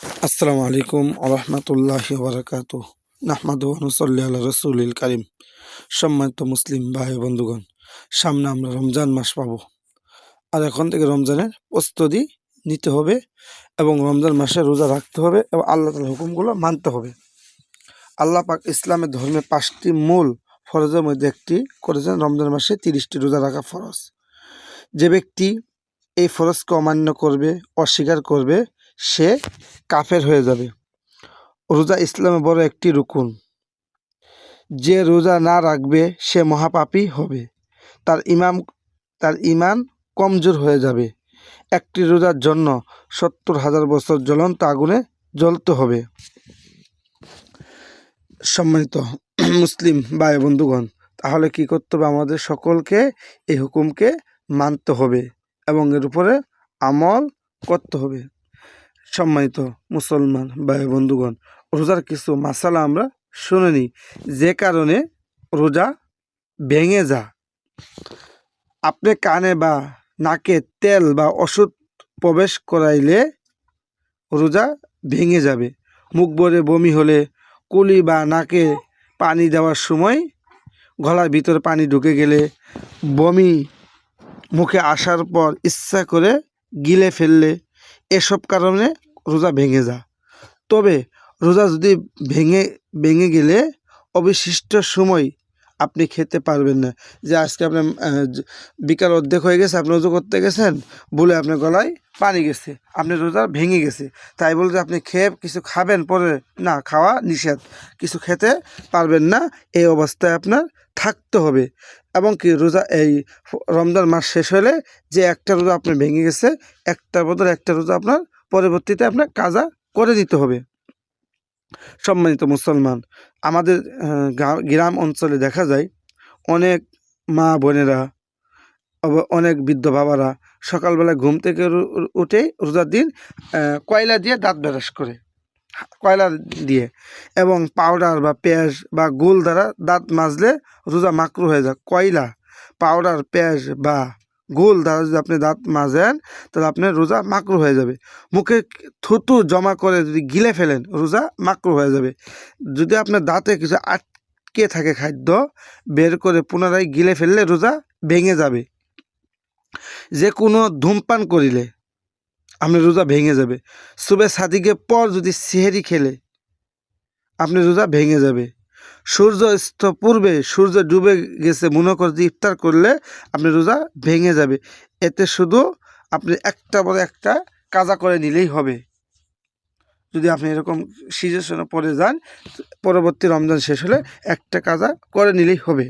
আসসালামু আলাইকুম আরহামতুল্লাহি ওবারাকাতুহ। নাহমাদুহু ওয়া নুসাল্লি আলা রাসূলিল কারীম। সম্মানিত মুসলিম ভাই বন্ধুগণ, সামনে আমরা রমজান মাস পাবো, আর এখন থেকে রমজানের প্রস্তুতি নিতে হবে এবং রমজান মাসে রোজা রাখতে হবে এবং আল্লাহ তাআলার হুকুমগুলো মানতে হবে। আল্লাহ পাক ইসলামের ধর্মে 5টি মূল ফরজের মধ্যে একটি করেছেন রমজান মাসে 30টি রোজা রাখা ফরজ। যে ব্যক্তি এই ফরজকে অমান্য করবে, অস্বীকার করবে, সে কাফের হয়ে যাবে। রোজা ইসলামের বড় একটি রুকুন। যে রোজা না রাখবে সে মহাপাপী হবে। তার ইমান কমজোর হয়ে যাবে। একটি রোজার জন্য 70,000 বছর জ্বলন্ত আগুনে জ্বলতে হবে। সম্মানিত মুসলিম ভাই বন্ধুগণ, তাহলে কি করতে হবে? আমাদের সকলকে এই হুকুমকে মানতে হবে এবং এর উপরে আমল করতে হবে। সম্মানিত মুসলমান ভাই বন্ধুগণ, রোজার কিছু মাসালা আমরা শুনে নিই, যে কারণে রোজা ভেঙে যা। আপনি কানে বা নাকে তেল বা ওষুধ প্রবেশ করাইলে রোজা ভেঙে যাবে। মুখ ভরে বমি হলে, কুলি বা নাকে পানি দেওয়ার সময় গলার ভিতরে পানি ঢুকে গেলে, বমি মুখে আসার পর ইচ্ছা করে গিলে ফেললে, এসব কারণে রোজা ভেঙে যা। তবে রোজা যদি ভেঙে গেলে অবশিষ্ট সময় আপনি খেতে পারবেন না। যে আজকে আপনার বিকাল অর্ধেক হয়ে গেছে, আপনি রোজা করতে গেছেন, বলে আপনার গলায় পানি গেছে, আপনার রোজা ভেঙে গেছে, তাই বলে যে আপনি খেয়ে কিছু খাবেন পরে, না, খাওয়া নিষেধ, কিছু খেতে পারবেন না। এই অবস্থায় আপনার থাকতে হবে। এবং কি রোজা এই রমজান মাস শেষ হলে যে একটা রোজা আপনার ভেঙে গেছে, একটার বদলে একটা রোজা আপনার পরবর্তীতে আপনার কাজা করে দিতে হবে। সম্মানিত মুসলমান, আমাদের গ্রাম অঞ্চলে দেখা যায় অনেক মা বোনেরা, অনেক বৃদ্ধ বাবারা সকালবেলা ঘুম থেকে উঠে রোজার দিন কয়লা দিয়ে দাঁত ব্রাশ করে, কয়লা দিয়ে, এবং পাউডার বা পেঁয়াজ বা গুল দ্বারা দাঁত মাজলে রোজা মাকরু হয়ে যায়। কয়লা, পাউডার, পেঁয়াজ বা গোল দ্বারা যদি আপনি দাঁত মাজেন, তাহলে আপনার রোজা মাকরু হয়ে যাবে। মুখে থুতু জমা করে যদি গিলে ফেলেন, রোজা মাকরু হয়ে যাবে। যদি আপনার দাঁতে কিছু আটকে থাকে খাদ্য, বের করে পুনরায় গিলে ফেললে রোজা ভেঙে যাবে। যে কোনো ধূমপান করিলে আপনার রোজা ভেঙে যাবে। সুবে সাদিকের পর যদি সেহরি খেলে আপনার রোজা ভেঙে যাবে। সূর্য অস্ত পূর্বে সূর্য ডুবে গেছে মনে করে যে ইফতার করলে আপনার রোজা ভেঙে যাবে। এতে শুধু আপনি একটা বলে একটা কাজা করে নিলেই হবে। যদি আপনি এরকম সিচুয়েশনে পড়ে যান, পরবর্তী রমজান শেষ হলে একটা কাজা করে নিলেই হবে।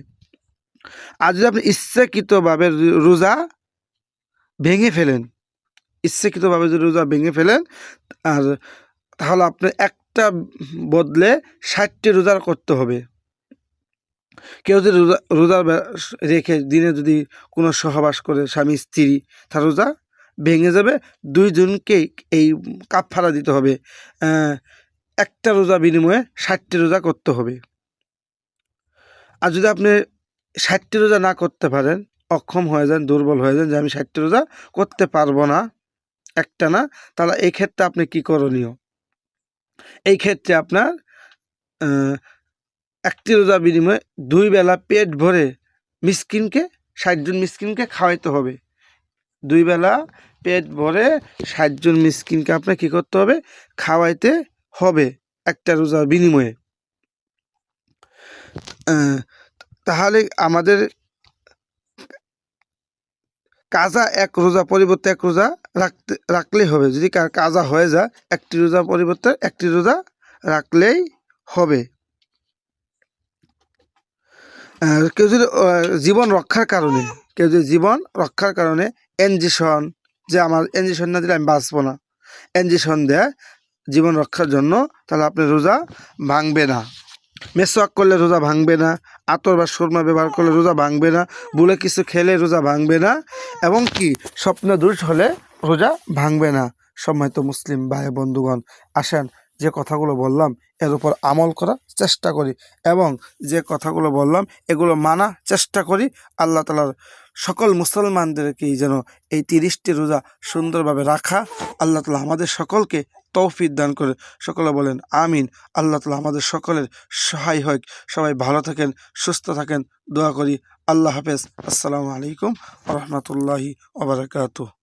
আর যদি আপনি ইচ্ছাকৃতভাবে রোজা ভেঙে ফেলেন, ইচ্ছাকৃতভাবে যদি রোজা ভেঙে ফেলেন, আর তাহলে আপনার একটা বদলে 60টি রোজা করতে হবে। কেউ যদি রোজা রেখে দিনে যদি কোনো সহবাস করে স্বামী স্ত্রী, তার রোজা ভেঙে যাবে। দুইজনকেই এই কাফারা দিতে হবে। একটা রোজা বিনিময়ে 60টি রোজা করতে হবে। আর যদি আপনি 60টি রোজা না করতে পারেন, অক্ষম হয়ে যান, দুর্বল হয়ে যান, যে আমি 60টি রোজা করতে পারবো না একটা না, তাহলে এই ক্ষেত্রে আপনি কি করণীয়? এই ক্ষেত্রে আপনার একটি রোজা বিনিময়ে 2 বেলা পেট ভরে মিসকিনকে, 60 জন মিসকিনকে খাওয়াইতে হবে। 2 বেলা পেট ভরে 60 জন মিসকিনকে আপনার কী করতে হবে? খাওয়াইতে হবে একটা রোজার বিনিময়ে। তাহলে আমাদের কাজা এক রোজা পরিবর্তে এক রোজা রাখলেই হবে। যদি কাজা হয়ে যায়, একটি রোজা পরিবর্তে একটি রোজা রাখলেই হবে। কেউ যদি জীবন রক্ষার কারণে ইনজেকশন, যে আমার ইনজেকশন না দিলে আমি বাঁচবো না, ইনজেকশন দেয় জীবন রক্ষার জন্য, তাহলে আপনি রোজা ভাঙবে না। মেসওয়াক করলে রোজা ভাঙবে না, আতর বা সুরমা ব্যবহার করলে রোজা ভাঙবে না, ভুলে কিছু খেলে রোজা ভাঙবে না, এবং কি স্বপ্ন দোষ হলে রোজা ভাঙবে না। সম্মানিত মুসলিম ভাই বন্ধুগণ, আসেন যে কথাগুলো বললাম এর উপর আমল করার চেষ্টা করি, এবং যে কথাগুলো বললাম এগুলো মানার চেষ্টা করি। আল্লাহ তাআলার সকল মুসলমানদেরকেই যেন এই 30টি রোজা সুন্দরভাবে রাখা, আল্লাহ তাআলা আমাদের সকলকে তৌফিক দান করে। সকলে বলেন আমিন। আল্লাহ তাআলা আমাদের সকলের সহায় হোক। সবাই ভালো থাকেন, সুস্থ থাকেন, দোয়া করি। আল্লাহ হাফেজ। আসসালামু আলাইকুম ওয়া রাহমাতুল্লাহি ওয়া বারাকাতুহু।